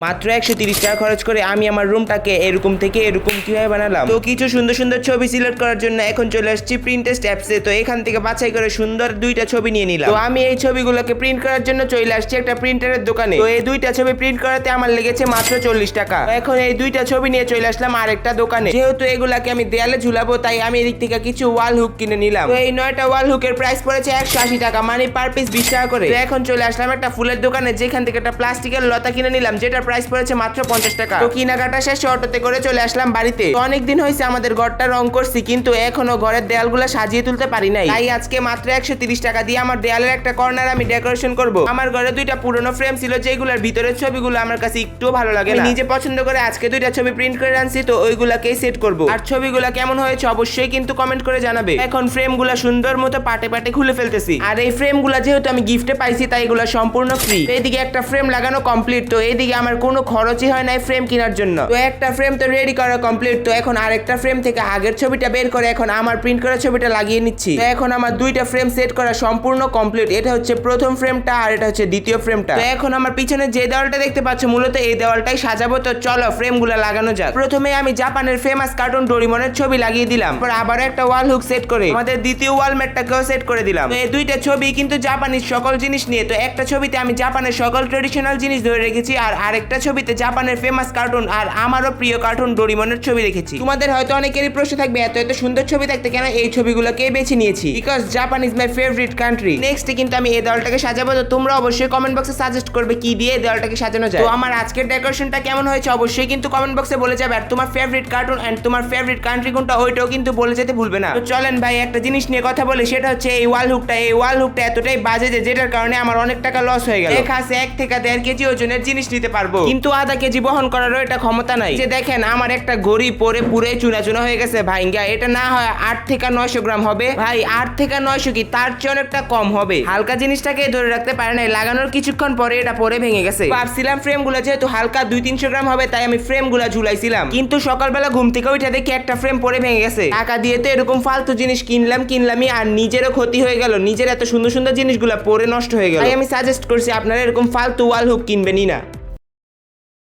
মাত্র 130 টাকা খরচ করে আমি আমার রুমটাকে এরকম থেকে এরকম কিভাবে বানালাম। তো কিছু সুন্দর সুন্দর ছবি সিলেক্ট করার জন্য এখন চলে আসছি প্রিন্টেস্ট অ্যাপসে। তো এখান থেকে বাছাই করে সুন্দর দুইটা ছবি নিয়ে নিলাম। তো আমি এই ছবিগুলোকে প্রিন্ট করার জন্য চলে আসছি একটা প্রিন্টারের দোকানে। তো এই দুইটা ছবি প্রিন্ট করাতে আমার লেগেছে মাত্র 40 টাকা। এখন এই দুইটা ছবি নিয়ে চলে আসলাম আরেকটা দোকানে। যেহেতু এগুলাকে আমি দেয়ালে ঝুলাবো তাই আমি এদিক থেকে কিছু ওয়াল হুক কিনে নিলাম। তো এই 9টা ওয়াল হুকের প্রাইস পড়েছে 180 টাকা, মানে পার পিস 20 টাকা করে। তো এখন চলে আসলাম একটা ফুলের দোকানে, যেখান থেকে একটা প্লাস্টিকের লতা কিনে নিলাম, যেটার প্রাইস পড়েছে মাত্র 50 টাকা। তো কেনাকাটা শেষে অটোতে করে চলে আসলাম বাড়িতে। তো অনেকদিন হয়েছে আমাদের ঘরটা রং করছি, কিন্তু এখনো ঘরের দেয়ালগুলো সাজিয়ে তুলতে পারি নাই। তাই আজকে মাত্র 130 টাকা দিয়ে আমার দেয়ালের একটা কর্নার আমি ডেকোরেশন করব। আমার ঘরে দুইটা পুরনো ফ্রেম ছিল, যেগুলোর ভিতরের ছবিগুলো আমার কাছে একটু ভালো লাগে না। নিজে পছন্দ করে আজকে দুইটা ছবি প্রিন্ট করে আনছি, তো ওইগুলাকেই সেট করব। আর ছবিগুলো কেমন হয়েছে অবশ্যই কিন্তু কমেন্ট করে জানাবে। এখন ফ্রেমগুলো সুন্দর মতো পাটে পাটে খুলে ফেলতেছি। আর এই ফ্রেমগুলো যেহেতু আমি গিফটে পাইছি তাই এগুলো সম্পূর্ণ ফ্রি। এইদিকে একটা ফ্রেম লাগানো কমপ্লিট। তো এইদিকে আমার কোনো খরচই হয় নাই ফ্রেম কেনার জন্য। তো একটা ফ্রেম তো রেডি করা কমপ্লিট। তো এখন আরেকটা ফ্রেম থেকে আগের ছবিটা বের করে এখন আমার প্রিন্ট করা ছবিটা লাগিয়ে নিচ্ছি। তো এখন আমার দুইটা ফ্রেম সেট করা সম্পূর্ণ কমপ্লিট। এটা হচ্ছে প্রথম ফ্রেমটা আর এটা হচ্ছে দ্বিতীয় ফ্রেমটা। তো এখন আমার পিছনে যে দেওয়ালটা দেখতে পাচ্ছ মূলত এই দেওয়ালটাই সাজাবো। তো চলো ফ্রেমগুলো লাগানো যাক। প্রথমে আমি জাপানের ফেমাস কার্টুন ডোরিমনের ছবি লাগিয়ে দিলাম। পর আবার একটা ওয়াল হুক সেট করে আমাদের দ্বিতীয় ওয়াল ম্যাটটাকেও সেট করে দিলাম। তো এই দুইটা ছবি কিন্তু জাপানিজ সকল জিনিস নিয়ে। তো একটা ছবিতে আমি জাপানের সকল ট্রেডিশনাল জিনিস ধরে রেখেছি, আর আরেকটা ছবিতে জাপানের ফেমাস কার্টুন আর আমারও প্রিয় কার্টুন ডোরিমনের ছবি রেখেছি। তোমাদের হয়তো অনেকেরই প্রশ্ন থাকবে এত এত সুন্দর ছবি থাকতে কেন এই ছবিগুলোকে বেছে নিয়েছি। Because Japan is my favourite country. Next কিন্তু আমি এই দেওয়ালটাকে সাজাবো। তো তোমরা অবশ্যই কমেন্ট বক্সে সাজেস্ট করবে কি দিয়ে এই দেওয়ালটাকে সাজানো যায়। তো আমার আজকের ডেকোরেশনটা কেমন হয়েছে অবশ্যই কিন্তু কমেন্ট বক্সে বলে যাবে। আর তোমার ফেভারিট কার্টুন এন্ড তোমার ফেভারিট কান্ট্রি কোনটা ওইটাও কিন্তু বলে যেতে ভুলবে না। তো চলেন ভাই একটা জিনিস নিয়ে কথা বলি, সেটা হচ্ছে এই ওয়াল হুকটা। এই ওয়াল হুকটা এতটাই বাজে যে যেটার কারণে আমার অনেক টাকা লস হয়ে গেল। দেখা আছে 1 থেকে 1.5 কেজি ওজনের জিনিস নিতে পারবো, কিন্তু আধা কেজি বহন করারও এটা ক্ষমতা নাই। যে দেখেন আমার একটা ঘড়ি পরে পুরো চুনা চুনা হয়ে গেছে ভাইঙ্গা। এটা না হয় 8 থেকে 900 গ্রাম হবে ভাই। 8 থেকে 900 কি তার চেয়ে অনেকটা কম হবে। হালকা জিনিসটাকে ধরে রাখতে পারে নাই, লাগানোর কিছুক্ষণ পরে এটা পরে ভেঙে গেছে। ভাবছিলাম ফ্রেমগুলো যেহেতু হালকা 200-300 গ্রাম হবে তাই আমি ফ্রেমগুলো ঝুলাইছিলাম, কিন্তু সকালবেলা ঘুম থেকে উঠে দেখি একটা ফ্রেম পরে ভেঙে গেছে। টাকা দিয়ে তো এরকম ফালতু জিনিস কিনলামই আর নিজেরও ক্ষতি হয়ে গেল। নিজের এত সুন্দর সুন্দর জিনিসগুলো পরে নষ্ট হয়ে গেল। তাই আমি সাজেস্ট করছি আপনারা এরকম ফালতু ওয়াল হুক কিনবেনই না।